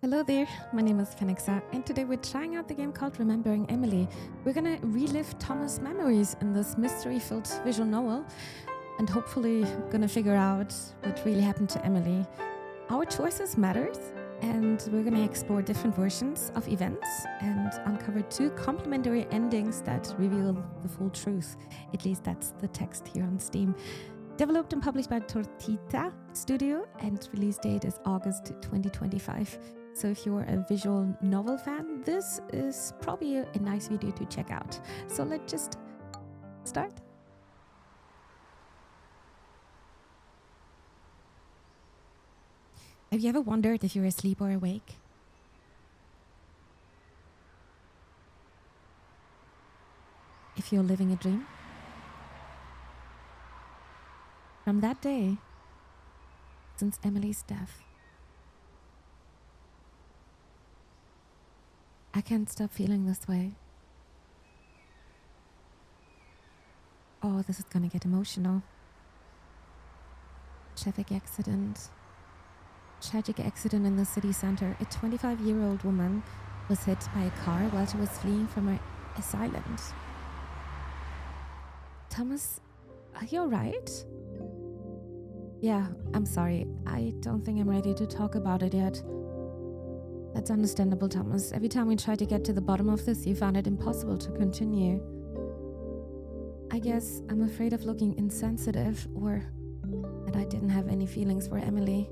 Hello there, my name is Phenexa, and today we're trying out the game called Remembering Emily. We're gonna relive Thomas' memories in this mystery-filled visual novel, and hopefully gonna figure out what really happened to Emily. Our choices matters, and we're gonna explore different versions of events and uncover two complementary endings that reveal the full truth. At least that's the text here on Steam. Developed and published by Tortita Studio, and release date is August 2025. So if you're a visual novel fan, this is probably a nice video to check out. So let's just start. Have you ever wondered if you're asleep or awake? If you're living a dream? From that day, since Emily's death, I can't stop feeling this way. Oh, this is gonna get emotional. Tragic accident in the city center. A 25-year-old woman was hit by a car while she was fleeing from her asylum. Thomas, are you alright? Yeah, I'm sorry. I don't think I'm ready to talk about it yet. That's understandable, Thomas. Every time we tried to get to the bottom of this, you found it impossible to continue. I guess I'm afraid of looking insensitive, or that I didn't have any feelings for Emily.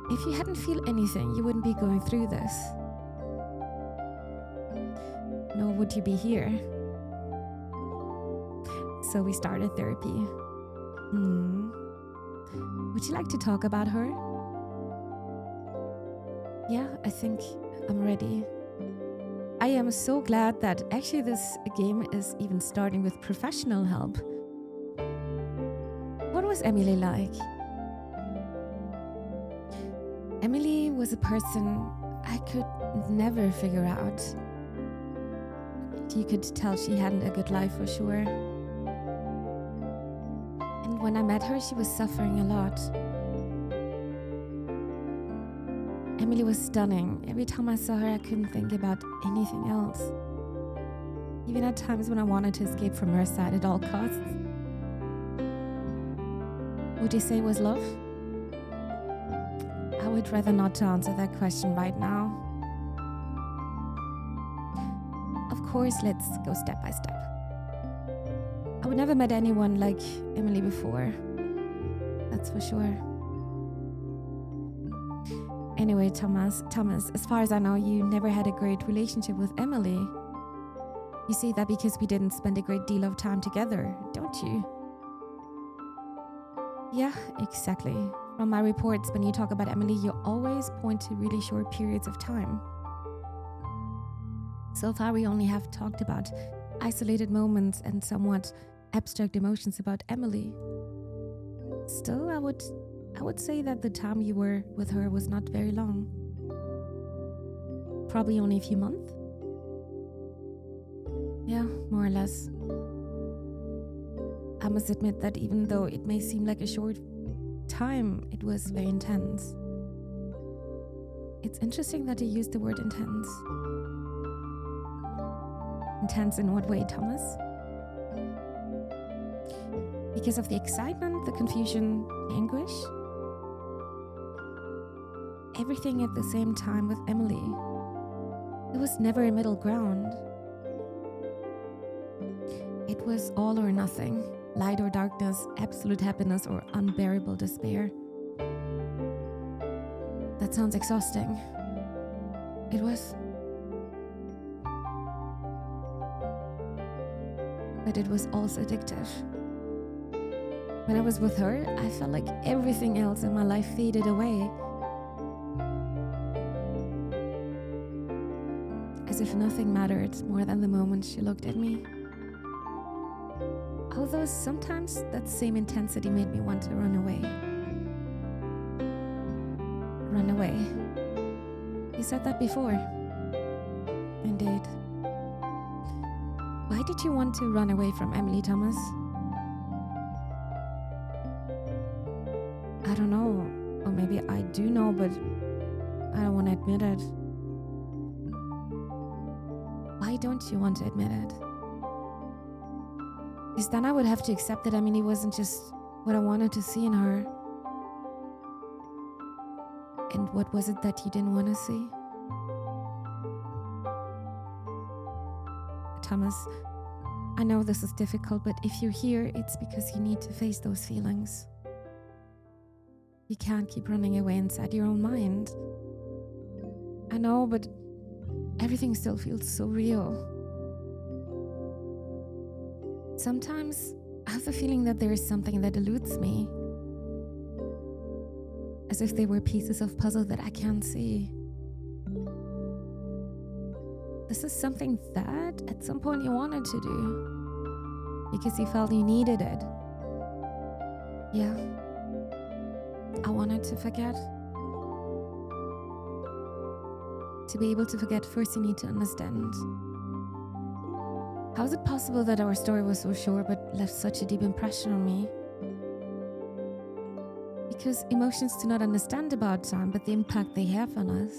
If you hadn't feel anything, you wouldn't be going through this. Nor would you be here. So we started therapy. Would you like to talk about her? Yeah, I think I'm ready. I am so glad that actually this game is even starting with professional help. What was Emily like? Emily was a person I could never figure out. You could tell she hadn't a good life for sure. And when I met her, she was suffering a lot. Emily was stunning. Every time I saw her, I couldn't think about anything else. Even at times when I wanted to escape from her side at all costs. Would you say it was love? I would rather not to answer that question right now. Of course, let's go step by step. I would never met anyone like Emily before. That's for sure. Anyway, Thomas, as far as I know, you never had a great relationship with Emily. You say that because we didn't spend a great deal of time together, don't you? Yeah, exactly. From my reports, when you talk about Emily, you always point to really short periods of time. So far, we only have talked about isolated moments and somewhat abstract emotions about Emily. Still, I would say that the time you were with her was not very long. Probably only a few months. Yeah, more or less. I must admit that even though it may seem like a short time, it was very intense. It's interesting that you used the word intense. Intense in what way, Thomas? Because of the excitement, the confusion, the anguish? Everything at the same time with Emily. There was never a middle ground. It was all or nothing, light or darkness, absolute happiness or unbearable despair. That sounds exhausting. It was. But it was also addictive. When I was with her, I felt like everything else in my life faded away. As if nothing mattered more than the moment she looked at me. Although sometimes that same intensity made me want to run away. Run away. You said that before. Indeed. Why did you want to run away from Emily, Thomas? I don't know. Or maybe I do know, but I don't want to admit it. Why don't you want to admit it? Because then I would have to accept that Emily wasn't just what I wanted to see in her. And what was it that you didn't want to see? Thomas, I know this is difficult, but if you're here, it's because you need to face those feelings. You can't keep running away inside your own mind. I know, but everything still feels so real. Sometimes I have the feeling that there is something that eludes me. As if they were pieces of puzzle that I can't see. This is something that at some point you wanted to do because you felt you needed it. Yeah, I wanted to forget. To be able to forget, first you need to understand. How is it possible that our story was so short but left such a deep impression on me? Because emotions do not understand about time, but the impact they have on us.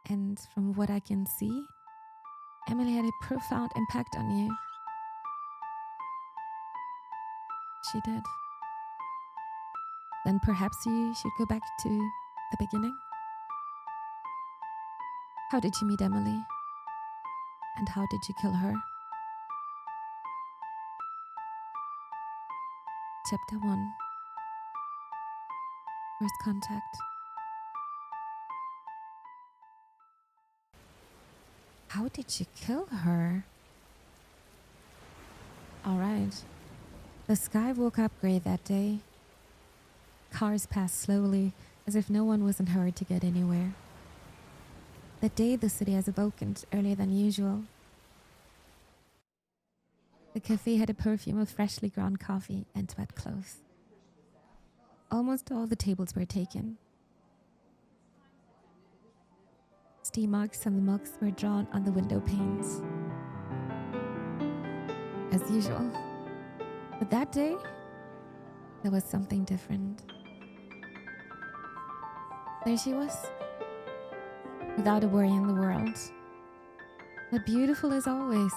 And from what I can see, Emily had a profound impact on you. She did. Then perhaps you should go back to the beginning. How did you meet Emily? And how did you kill her? Chapter 1. First contact. How did you kill her? All right. The sky woke up gray that day. Cars passed slowly, as if no one was in a hurry to get anywhere. That day, the city has awakened earlier than usual. The cafe had a perfume of freshly ground coffee and wet clothes. Almost all the tables were taken. Steam marks on the mugs were drawn on the window panes. As usual. But that day, there was something different. There she was, without a worry in the world. But beautiful as always.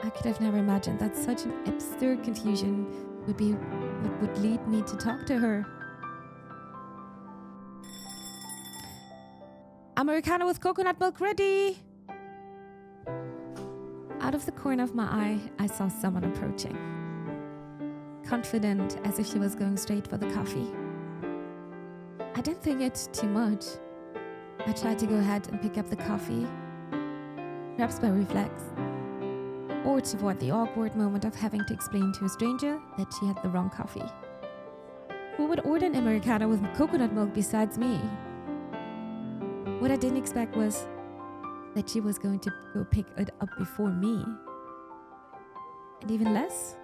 I could have never imagined that such an absurd confusion would be what would lead me to talk to her. Americano with coconut milk ready! Out of the corner of my eye, I saw someone approaching. Confident, as if she was going straight for the coffee. I didn't think it too much. I tried to go ahead and pick up the coffee, perhaps by reflex, or to avoid the awkward moment of having to explain to a stranger that she had the wrong coffee. Who would order an Americano with coconut milk besides me? What I didn't expect was that she was going to go pick it up before me. And even less,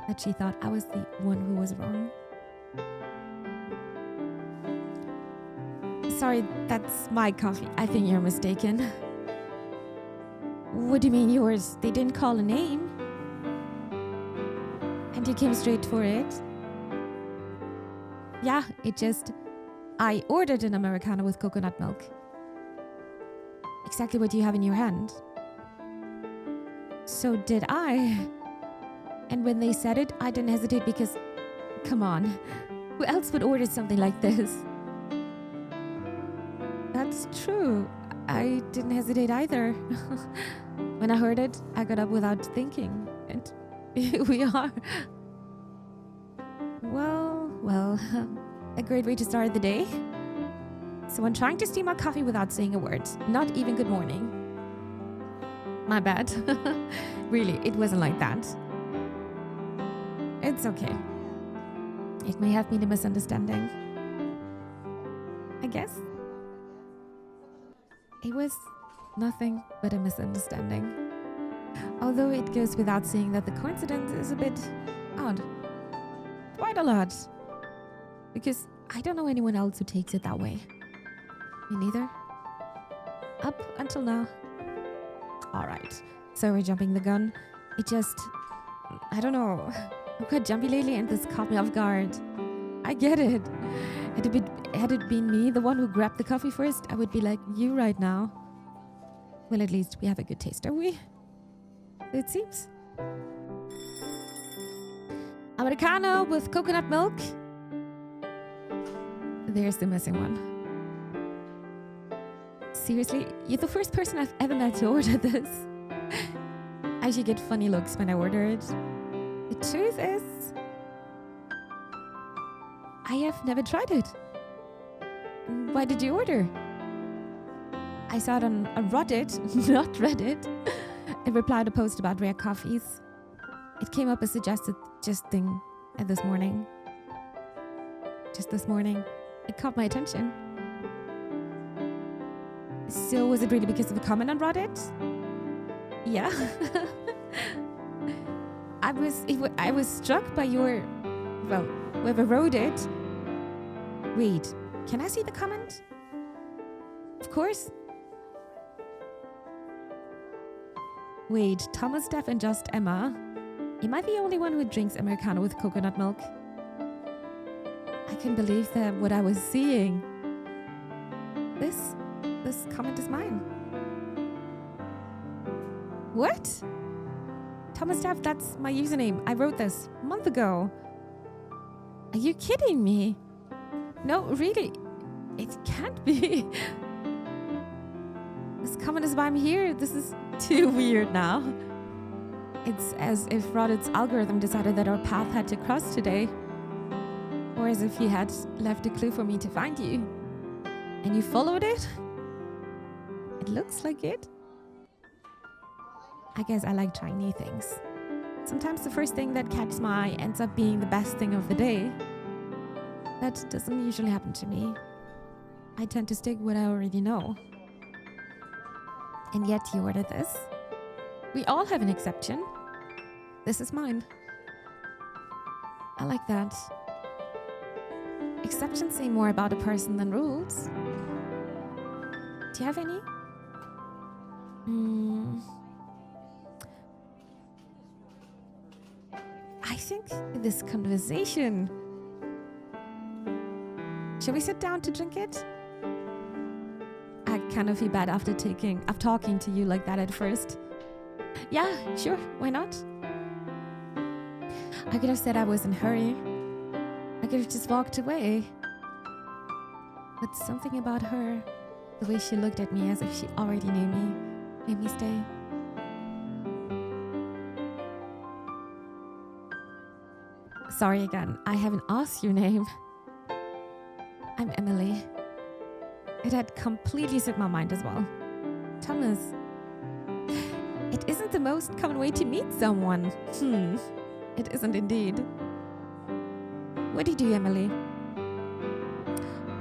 that she thought I was the one who was wrong. Sorry, that's my coffee. I think you're mistaken. What do you mean yours? They didn't call a name. And you came straight for it? Yeah, I ordered an Americano with coconut milk. Exactly what you have in your hand. So did I. And when they said it, I didn't hesitate because, come on, who else would order something like this? That's true. I didn't hesitate either. When I heard it, I got up without thinking. And here we are. Well, a great way to start the day. Someone trying to steal my coffee without saying a word. Not even good morning. My bad. Really, it wasn't like that. It's okay. It may have been a misunderstanding. I guess. It was nothing but a misunderstanding. Although it goes without saying that the coincidence is a bit odd. Quite a lot. Because I don't know anyone else who takes it that way. Me neither. Up until now. Alright. So we're jumping the gun. I don't know. I'm quite jumpy lately and this caught me off guard. I get it. Had it been me, the one who grabbed the coffee first, I would be like you right now. Well, at least we have a good taste, don't we? It seems. Americano with coconut milk. There's the missing one. Seriously, you're the first person I've ever met to order this. I usually get funny looks when I order it. The truth is, I have never tried it. Why did you order? I saw it on Reddit, not Reddit. It replied a post about rare coffees. It came up as suggested just this morning. Just this morning. It caught my attention. So was it really because of a comment on Reddit? Yeah. I was struck by your, well, whoever wrote it. Wait, can I see the comment? Of course. Wait, Thomas, Steph, and just Emma. Am I the only one who drinks Americano with coconut milk? I couldn't believe that what I was seeing. This comment is mine. What? Thomas Steph, that's my username. I wrote this a month ago. Are you kidding me? No, really. It can't be. This comment is why I'm here. This is too weird now. It's as if Reddit's algorithm decided that our path had to cross today. Or as if he had left a clue for me to find you. And you followed it? It looks like it. I guess I like trying new things. Sometimes the first thing that catches my eye ends up being the best thing of the day. That doesn't usually happen to me. I tend to stick what I already know. And yet you ordered this. We all have an exception. This is mine. I like that. Exceptions say more about a person than rules. Do you have any? I think this conversation. Shall we sit down to drink it? I kind of feel bad after talking to you like that at first. Yeah, sure, why not? I could have said I was in a hurry. I could have just walked away. But something about her, the way she looked at me as if she already knew me, made me stay. Sorry again, I haven't asked your name. I'm Emily. It had completely slipped my mind as well. Thomas. It isn't the most common way to meet someone. It isn't indeed. What do you do, Emily?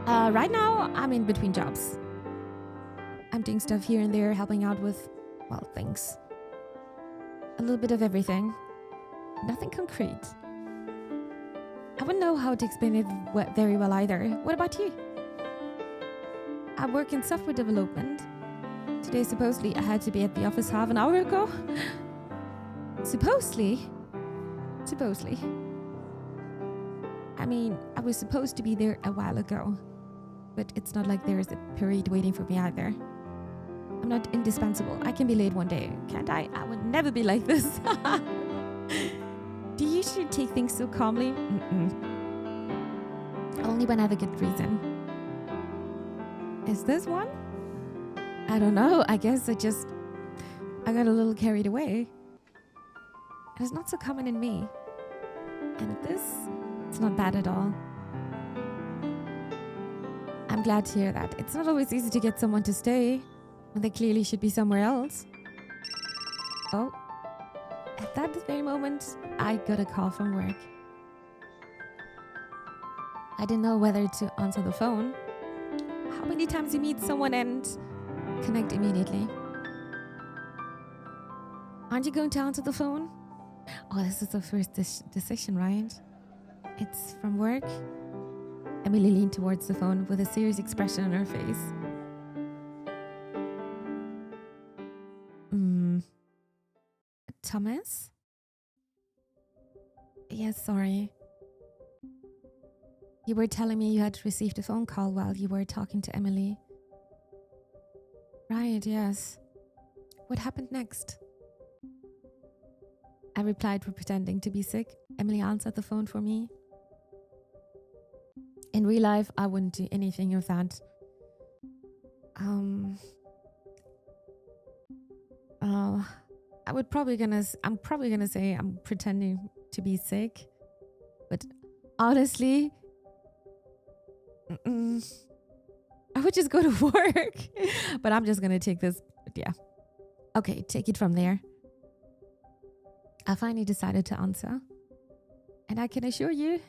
Right now, I'm in between jobs. I'm doing stuff here and there, helping out with, well, things. A little bit of everything. Nothing concrete. I wouldn't know how to explain it very well either. What about you? I work in software development. Today, supposedly, I had to be at the office half an hour ago. Supposedly. I mean, I was supposed to be there a while ago. But it's not like there is a parade waiting for me either. I'm not indispensable. I can be late one day, can't I? I would never be like this. Do you usually take things so calmly? Only when I have a good reason. Is this one? I don't know. I guess I got a little carried away. And it's not so common in me. And it's not bad at all. I'm glad to hear that. It's not always easy to get someone to stay when they clearly should be somewhere else. Oh. At that very moment, I got a call from work. I didn't know whether to answer the phone. How many times you meet someone and connect immediately? Aren't you going to answer the phone? Oh, this is the first decision, right? It's from work. Emily leaned towards the phone with a serious expression on her face. Thomas? Yes, sorry. You were telling me you had received a phone call while you were talking to Emily. Right, yes. What happened next? I replied, pretending to be sick. Emily answered the phone for me. In real life, I wouldn't do anything of that. I'm probably gonna say I'm pretending to be sick, but honestly, I would just go to work. But I'm just gonna take this. Yeah. Okay, take it from there. I finally decided to answer, and I can assure you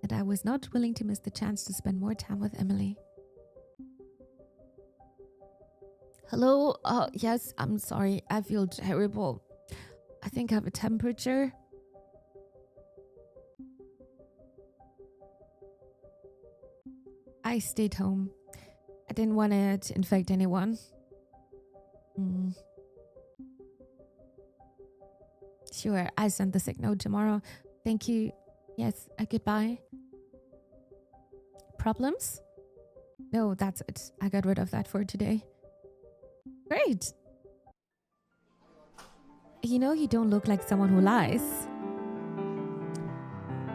that I was not willing to miss the chance to spend more time with Emily. Hello? Yes, I'm sorry. I feel terrible. I think I have a temperature. I stayed home. I didn't want it to infect anyone. Sure, I send the sick note tomorrow. Thank you. Yes, goodbye. Problems? No, that's it. I got rid of that for today. Great. You know, you don't look like someone who lies.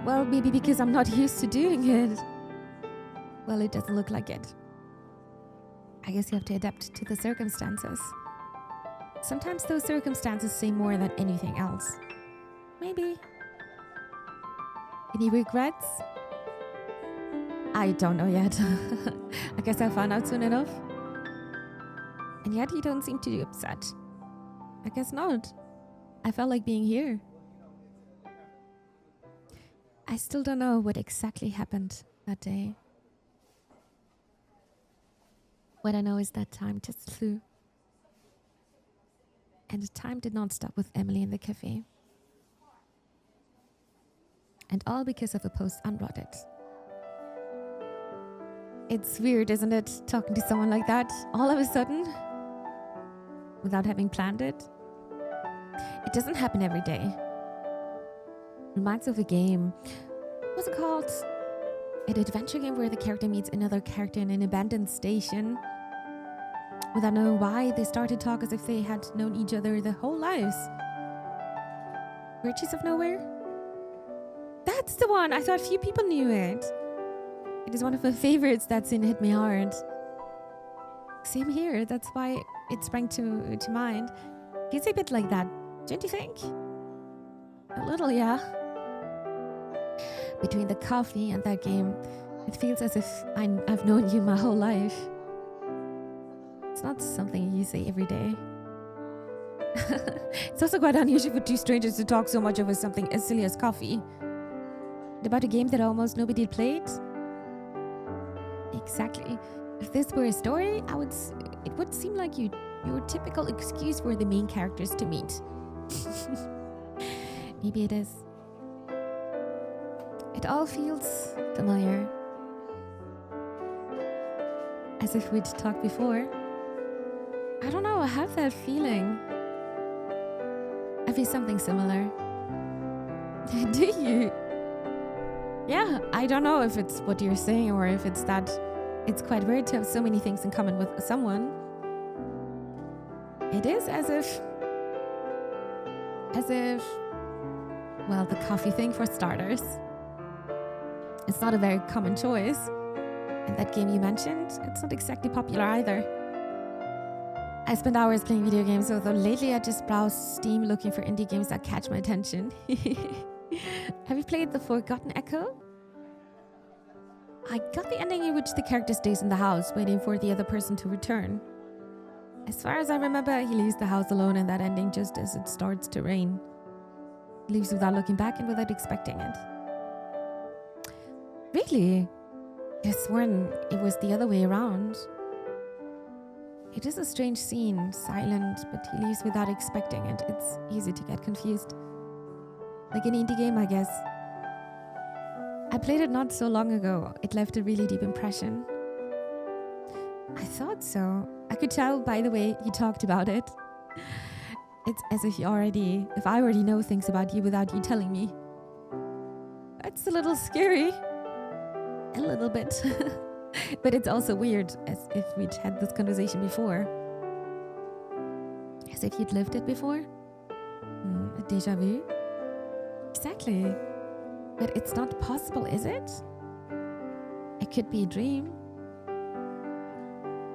Well, maybe because I'm not used to doing it. Well, it doesn't look like it. I guess you have to adapt to the circumstances. Sometimes those circumstances say more than anything else. Maybe. Any regrets? I don't know yet. I guess I'll find out soon enough. And yet you don't seem too upset. I guess not. I felt like being here. I still don't know what exactly happened that day. What I know is that time just flew. And the time did not stop with Emily in the cafe. And all because of a post unread. It's weird, isn't it? Talking to someone like that all of a sudden, without having planned it. It doesn't happen every day. Reminds me of a game. What's it called? An adventure game where the character meets another character in an abandoned station. Without knowing why, they start to talk as if they had known each other their whole lives. Riches of Nowhere? That's the one! I thought few people knew it. It is one of my favorites. That scene hit me hard. Same here. That's why it sprang to mind. It's a bit like that, don't you think? A little, yeah. Between the coffee and that game, it feels as if I've known you my whole life. It's not something you say every day. It's also quite unusual for two strangers to talk so much over something as silly as coffee. About a game that almost nobody played? Exactly. If this were a story, it would seem like your typical excuse for the main characters to meet. Maybe it is. It all feels familiar. As if we'd talked before. I don't know, I have that feeling. I feel something similar. Do you? Yeah, I don't know if it's what you're saying or if it's that it's quite weird to have so many things in common with someone. It is as if, well, the coffee thing for starters. It's not a very common choice. And that game you mentioned, it's not exactly popular either. I spend hours playing video games, although lately I just browse Steam looking for indie games that catch my attention. Have you played The Forgotten Echo? I got the ending in which the character stays in the house, waiting for the other person to return. As far as I remember, he leaves the house alone in that ending just as it starts to rain. He leaves without looking back and without expecting it. Really? I sworn it was the other way around. It is a strange scene, silent, but he leaves without expecting it. It's easy to get confused. Like an indie game, I guess. I played it not so long ago. It left a really deep impression. I thought so. I could tell by the way he talked about it. It's as if I already know things about you without you telling me. That's a little scary. a little bit. But it's also weird, as if we'd had this conversation before. As if you'd lived it before. A déjà vu. Exactly. But it's not possible, is it? It could be a dream.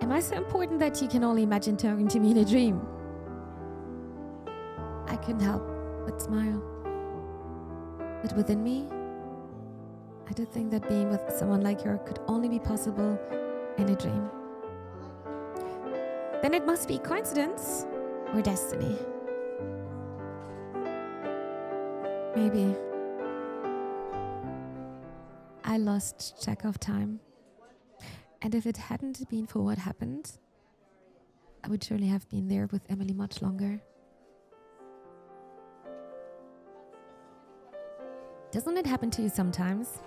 Am I so important that you can only imagine talking to me in a dream? I couldn't help but smile. But within me, I did think that being with someone like her could only be possible in a dream. Then it must be coincidence or destiny. Maybe. I lost track of time. And if it hadn't been for what happened, I would surely have been there with Emily much longer. Doesn't it happen to you sometimes?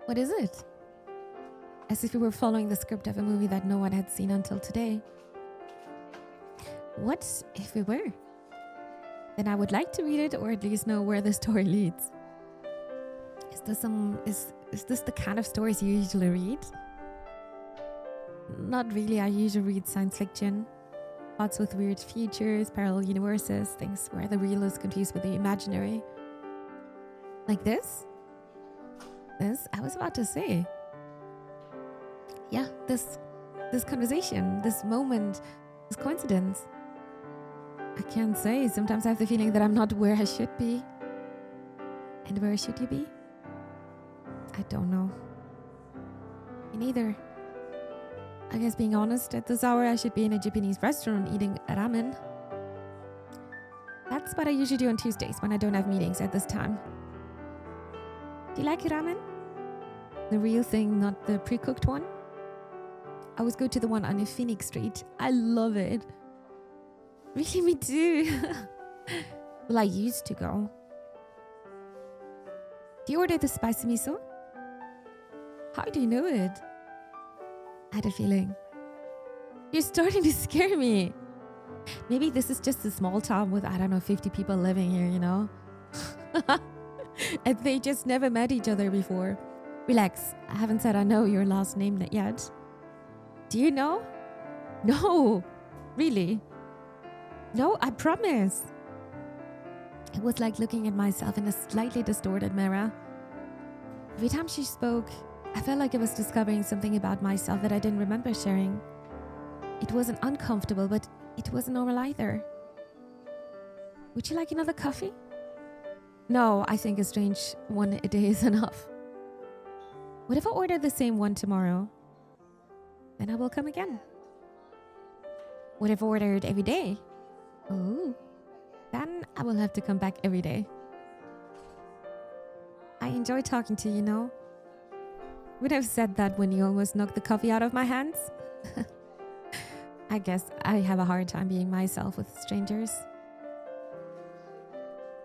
What is it? As if we were following the script of a movie that no one had seen until today. What if we were? Then I would like to read it, or at least know where the story leads. Is this the kind of stories you usually read? Not really. I usually read science fiction, plots with weird futures, parallel universes, things where the real is confused with the imaginary. Like this? This I was about to say. Yeah, this conversation, this moment, this coincidence. I can't say. Sometimes I have the feeling that I'm not where I should be. And where should you be? I don't know. Me neither. I guess, being honest, at this hour I should be in a Japanese restaurant eating ramen. That's what I usually do on Tuesdays when I don't have meetings at this time. Do you like ramen? The real thing, not the pre-cooked one? I always go to the one on Phoenix Street. I love it. Really, me too. Well, I used to go. Do you order the spicy miso? How do you know it? I had a feeling. You're starting to scare me. Maybe this is just a small town with, 50 people living here, you know? And they just never met each other before. Relax, I haven't said I know your last name yet. Do you know? No, really? No, I promise. It was like looking at myself in a slightly distorted mirror. Every time she spoke, I felt like I was discovering something about myself that I didn't remember sharing. It wasn't uncomfortable, but it wasn't normal either. Would you like another coffee? No, I think a strange one a day is enough. What if I order the same one tomorrow? Then I will come again. What if I order it every day? Oh, then I will have to come back every day. I enjoy talking to you, you know. Would have said that when you almost knocked the coffee out of my hands. I guess I have a hard time being myself with strangers.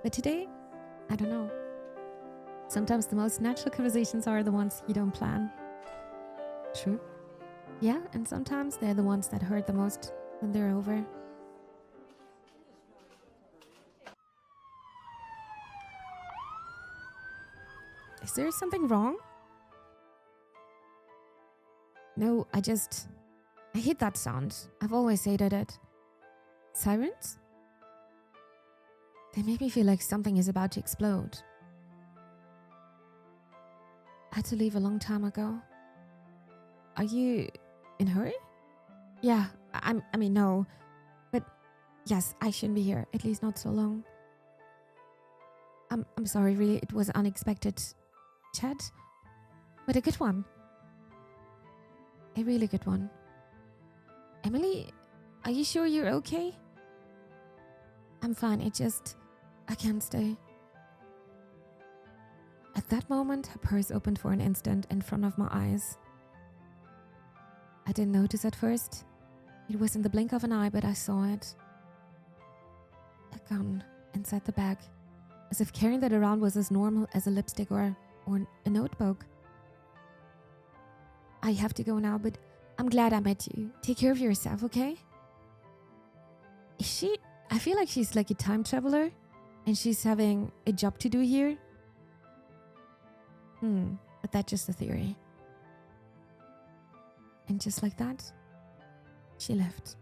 But today, I don't know. Sometimes the most natural conversations are the ones you don't plan. True. Yeah, and sometimes they're the ones that hurt the most when they're over. Is there something wrong? No, I hate that sound. I've always hated it. Sirens? They make me feel like something is about to explode. I had to leave a long time ago. Are you in a hurry? Yeah, I mean, no. But yes, I shouldn't be here, at least not so long. I'm sorry, really, it was an unexpected chat. But a good one. A really good one. Emily, are you sure you're okay? I'm fine, I can't stay. At that moment, her purse opened for an instant in front of my eyes. I didn't notice at first. It was in the blink of an eye, but I saw it. A gun inside the bag, as if carrying that around was as normal as a lipstick or a notebook. I have to go now, but I'm glad I met you. Take care of yourself, okay? Is she? I feel like she's like a time traveler and she's having a job to do here. But that's just a theory. And just like that, she left.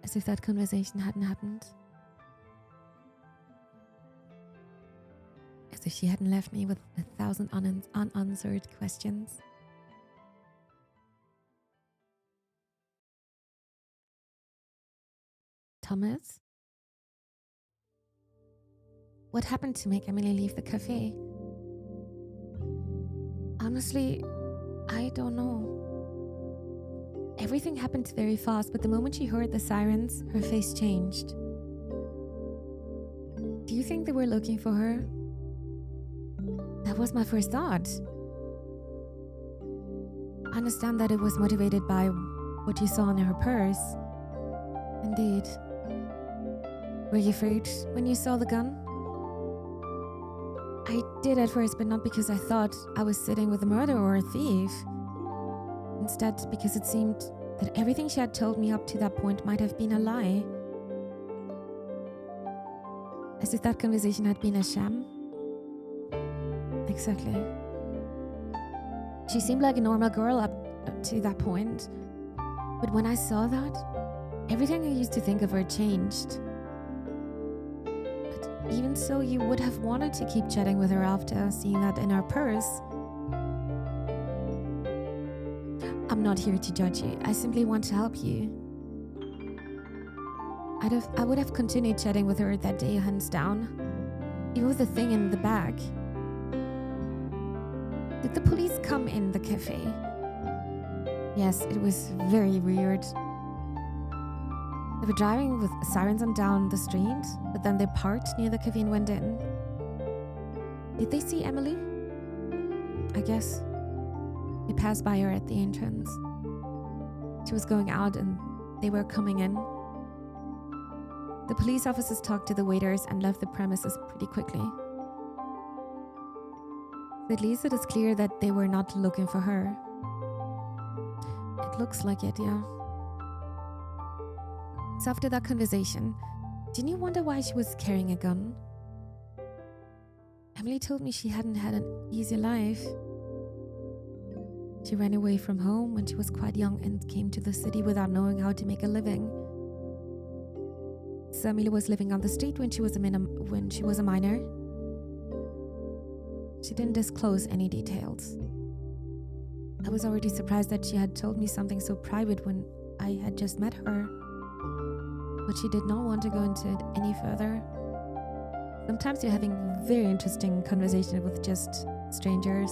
As if that conversation hadn't happened. As if she hadn't left me with 1,000 unanswered questions. Thomas? What happened to make Emily leave the cafe? Honestly, I don't know. Everything happened very fast, but the moment she heard the sirens, her face changed. Do you think they were looking for her? That was my first thought. I understand that it was motivated by what you saw in her purse. Indeed. Were you afraid when you saw the gun? I did at first, but not because I thought I was sitting with a murderer or a thief. Instead, because it seemed that everything she had told me up to that point might have been a lie. As if that conversation had been a sham. Exactly. She seemed like a normal girl up to that point. But when I saw that, everything I used to think of her changed. But even so, you would have wanted to keep chatting with her after seeing that in her purse. I'm not here to judge you. I simply want to help you. I would have continued chatting with her that day, hands down. Even with the thing in the bag. Did the police come in the cafe? Yes, it was very weird. They were driving with sirens on down the street, but then they parked near the cafe and went in. Did they see Emily? I guess. They passed by her at the entrance. She was going out and they were coming in. The police officers talked to the waiters and left the premises pretty quickly. At least it is clear that they were not looking for her. It looks like it, yeah. So after that conversation, didn't you wonder why she was carrying a gun? Emily told me she hadn't had an easy life. She ran away from home when she was quite young and came to the city without knowing how to make a living. So Emily was living on the street when she was a minor. She didn't disclose any details. I was already surprised that she had told me something so private when I had just met her. But she did not want to go into it any further. Sometimes you're having very interesting conversations with just strangers.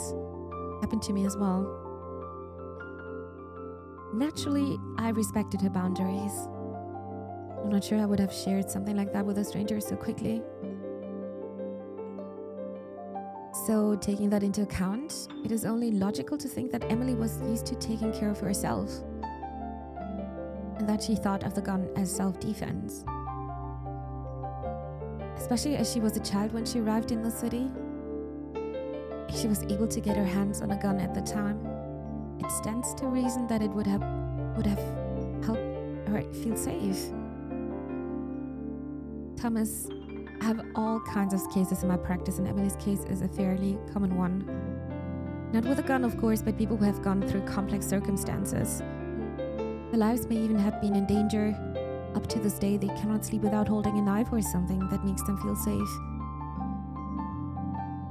Happened to me as well. Naturally, I respected her boundaries. I'm not sure I would have shared something like that with a stranger so quickly. So, taking that into account, it is only logical to think that Emily was used to taking care of herself, and that she thought of the gun as self-defense. Especially as she was a child when she arrived in the city. If she was able to get her hands on a gun at the time, it stands to reason that it would have helped her feel safe. Thomas, I have all kinds of cases in my practice, and Emily's case is a fairly common one. Not with a gun, of course, but people who have gone through complex circumstances. Their lives may even have been in danger. Up to this day, they cannot sleep without holding a knife or something that makes them feel safe.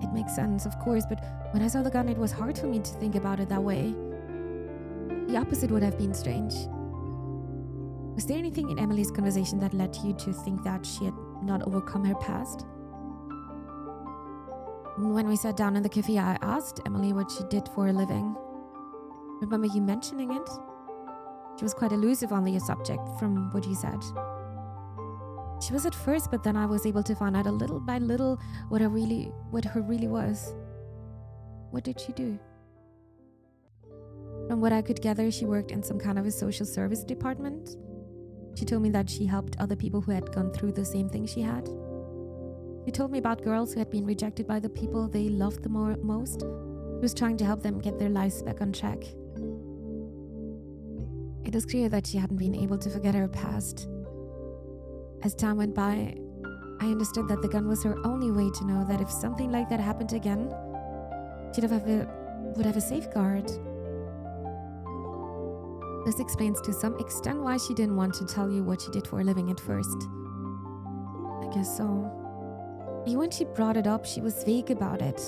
It makes sense, of course, but when I saw the gun, it was hard for me to think about it that way. The opposite would have been strange. Was there anything in Emily's conversation that led you to think that she had not overcome her past? When we sat down in the cafe, I asked Emily what she did for a living. Remember you mentioning it? She was quite elusive on the subject from what you said. She was at first, but then I was able to find out a little by little what her really was. What did she do? From what I could gather, she worked in some kind of a social service department. She told me that she helped other people who had gone through the same thing she had. She told me about girls who had been rejected by the people they loved the most. She was trying to help them get their lives back on track. It is clear that she hadn't been able to forget her past. As time went by, I understood that the gun was her only way to know that if something like that happened again, would have a safeguard. This explains to some extent why she didn't want to tell you what she did for a living at first. I guess so. Even when she brought it up, she was vague about it.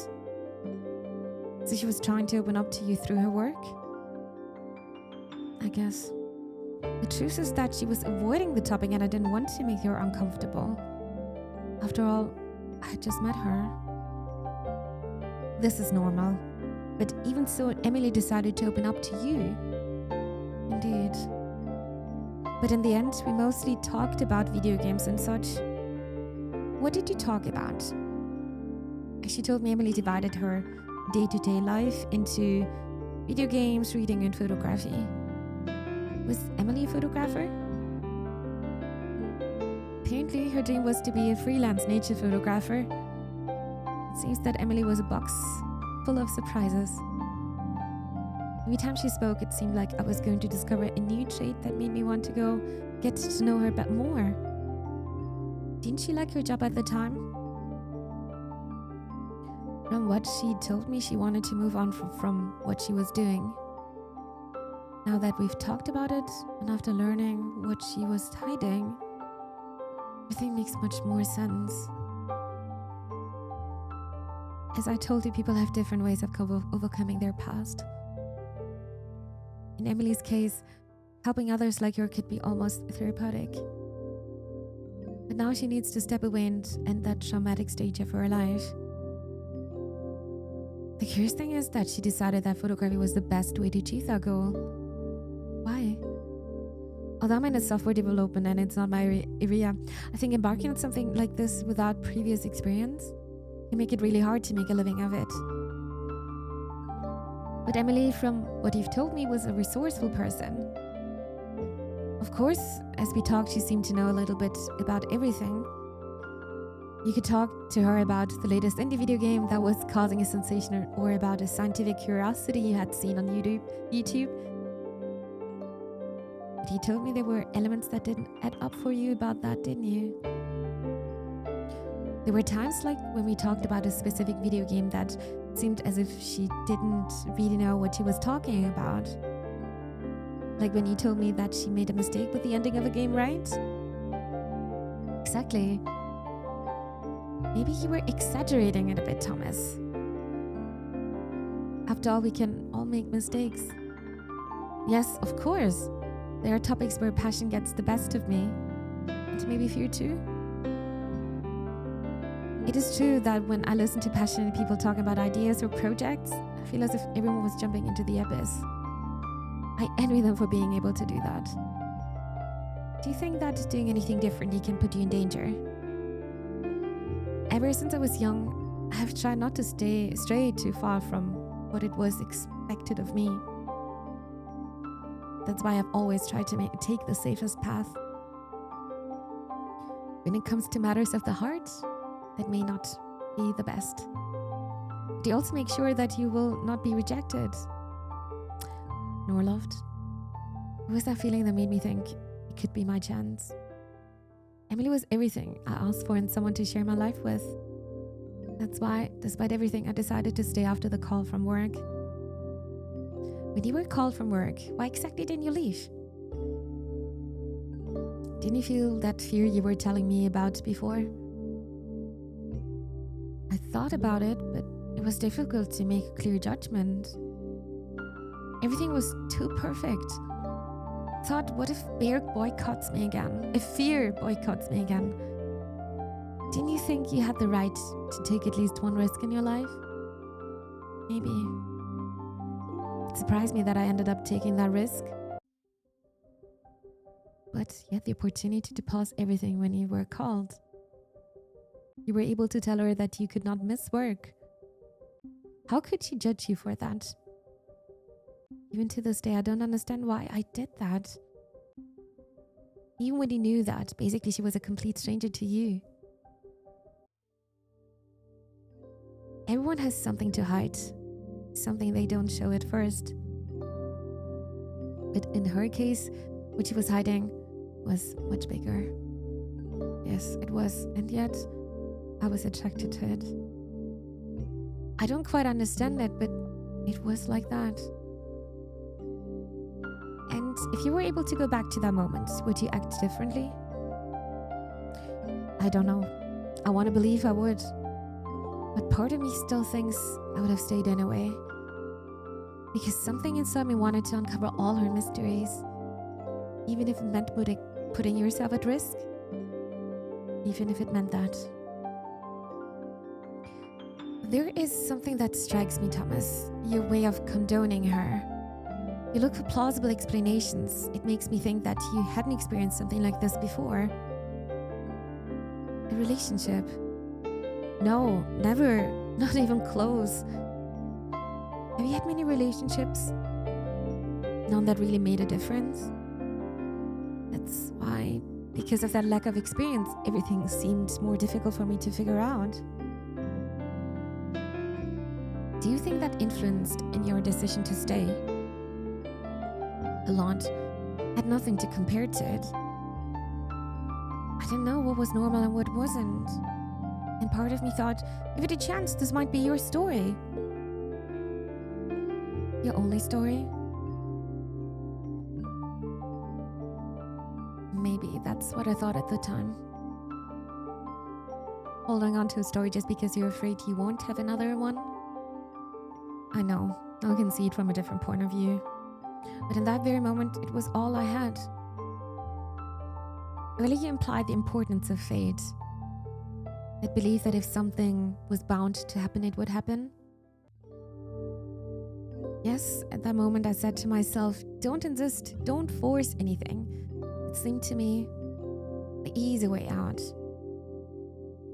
So she was trying to open up to you through her work? I guess. The truth is that she was avoiding the topic and I didn't want to make her uncomfortable. After all, I had just met her. This is normal. But even so, Emily decided to open up to you. Indeed. But in the end, we mostly talked about video games and such. What did you talk about? She told me Emily divided her day-to-day life into video games, reading, and photography. Was Emily a photographer? Apparently, her dream was to be a freelance nature photographer. It seems that Emily was a box full of surprises. Every time she spoke, it seemed like I was going to discover a new trait that made me want to go get to know her a bit more. Didn't she like her job at the time? From what she told me, she wanted to move on from what she was doing. Now that we've talked about it, and after learning what she was hiding, everything makes much more sense. As I told you, people have different ways of overcoming their past. In Emily's case, helping others like her could be almost therapeutic. But now she needs to step away and end that traumatic stage of her life. The curious thing is that she decided that photography was the best way to achieve that goal. Why? Although I'm in software development and it's not my area, I think embarking on something like this without previous experience can make it really hard to make a living of it. But Emily, from what you've told me, was a resourceful person. Of course, as we talked, she seemed to know a little bit about everything. You could talk to her about the latest indie video game that was causing a sensation, or about a scientific curiosity you had seen on YouTube. But you told me there were elements that didn't add up for you about that, didn't you? There were times like when we talked about a specific video game that seemed as if she didn't really know what she was talking about. Like when you told me that she made a mistake with the ending of a game, right? Exactly. Maybe you were exaggerating it a bit, Thomas. After all, we can all make mistakes. Yes, of course. There are topics where passion gets the best of me. And maybe fear too. It is true that when I listen to passionate people talking about ideas or projects, I feel as if everyone was jumping into the abyss. I envy them for being able to do that. Do you think that doing anything differently can put you in danger? Ever since I was young, I have tried not to stray too far from what it was expected of me. That's why I've always tried to take the safest path. When it comes to matters of the heart, that may not be the best. But you also make sure that you will not be rejected nor loved. It was that feeling that made me think it could be my chance. Emily was everything I asked for and someone to share my life with. That's why, despite everything, I decided to stay after the call from work. When you were called from work, why exactly didn't you leave? Didn't you feel that fear you were telling me about before? I thought about it, but it was difficult to make a clear judgment. Everything was too perfect. I thought, what if fear boycotts me again? If fear boycotts me again? Didn't you think you had the right to take at least one risk in your life? Maybe. It surprised me that I ended up taking that risk. But you had the opportunity to pause everything when you were called. You were able to tell her that you could not miss work. How could she judge you for that? Even to this day, I don't understand why I did that. Even when you knew that, basically she was a complete stranger to you. Everyone has something to hide, something they don't show at first. But in her case, what she was hiding was much bigger. Yes, it was, and yet I was attracted to it. I don't quite understand it, but it was like that. And if you were able to go back to that moment, would you act differently? I don't know. I want to believe I would. But part of me still thinks I would have stayed anyway. Because something inside me wanted to uncover all her mysteries. Even if it meant putting yourself at risk. Even if it meant that. There is something that strikes me, Thomas. Your way of condoning her. You look for plausible explanations. It makes me think that you hadn't experienced something like this before. A relationship. No, never. Not even close. Have you had many relationships? None that really made a difference? That's why, because of that lack of experience, everything seemed more difficult for me to figure out. Do you think that influenced in your decision to stay? A lot. Had nothing to compare to it. I didn't know what was normal and what wasn't. And part of me thought, if it had a chance, this might be your story. Your only story? Maybe that's what I thought at the time. Holding on to a story just because you're afraid you won't have another one? I know, I can see it from a different point of view. But in that very moment, it was all I had. Earlier you implied the importance of fate. That belief that if something was bound to happen, it would happen. Yes, at that moment I said to myself, don't insist, don't force anything. It seemed to me the easy way out.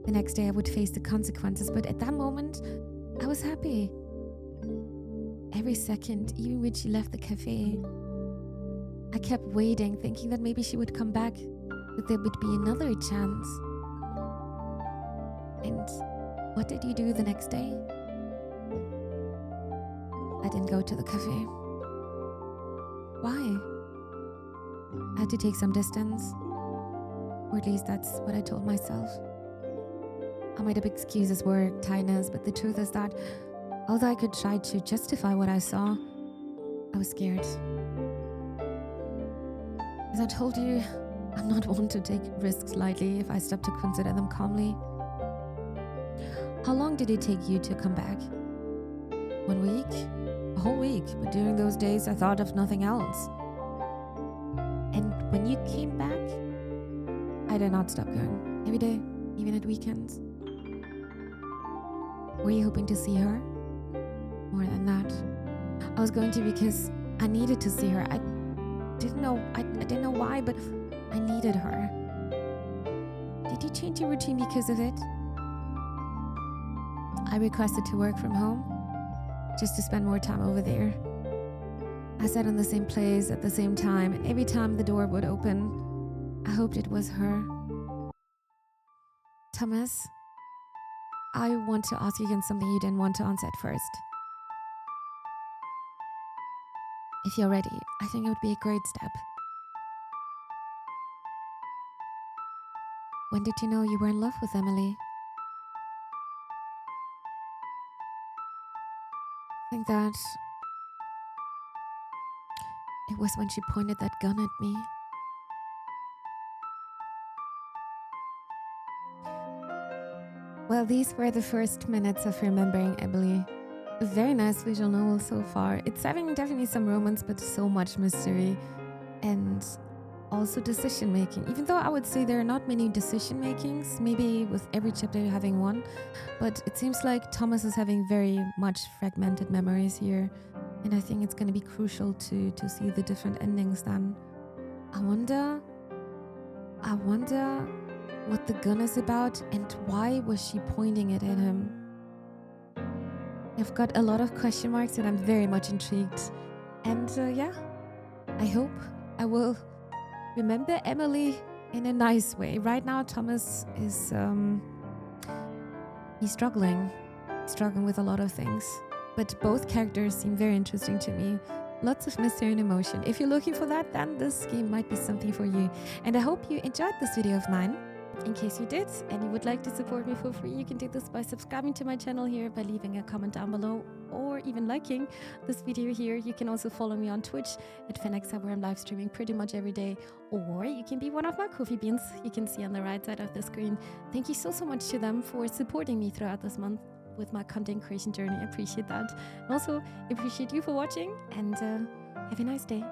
The next day I would face the consequences, but at that moment, I was happy. Every second, even when she left the cafe, I kept waiting, thinking that maybe she would come back, that there would be another chance. And what did you do the next day? I didn't go to the cafe. Why? I had to take some distance. Or at least that's what I told myself. I might have excuses, work, tiredness, but the truth is that although I could try to justify what I saw, I was scared. As I told you, I'm not one to take risks lightly if I stop to consider them calmly. How long did it take you to come back? 1 week? A whole week, but during those days I thought of nothing else. And when you came back, I did not stop going. Every day, even at weekends. Were you hoping to see her? More than that. I was going to because I needed to see her. I didn't know why, but I needed her. Did you change your routine because of it? I requested to work from home, just to spend more time over there. I sat in the same place at the same time, and every time the door would open, I hoped it was her. Thomas, I want to ask you again something you didn't want to answer at first. If you're ready, I think it would be a great step. When did you know you were in love with Emily? I think that it was when she pointed that gun at me. Well, these were the first minutes of remembering Emily. A very nice visual novel so far. It's having definitely some romance, but so much mystery and also decision making. Even though I would say there are not many decision makings, maybe with every chapter having one, but it seems like Thomas is having very much fragmented memories here, and I think it's going to be crucial to see the different endings then. I wonder what the gun is about and why was she pointing it at him. I've got a lot of question marks and I'm very much intrigued. And yeah, I hope I will remember Emily in a nice way. Right now, Thomas is he's struggling with a lot of things. But both characters seem very interesting to me. Lots of mystery and emotion. If you're looking for that, then this game might be something for you. And I hope you enjoyed this video of mine. In case you did and you would like to support me for free, you can do this by subscribing to my channel here, by leaving a comment down below, or even liking this video here. You can also follow me on Twitch at Phenexa, where I'm live streaming pretty much every day, or you can be one of my coffee beans you can see on the right side of the screen. Thank you so much to them for supporting me throughout this month with my content creation journey. I appreciate that. And also appreciate you for watching, and have a nice day.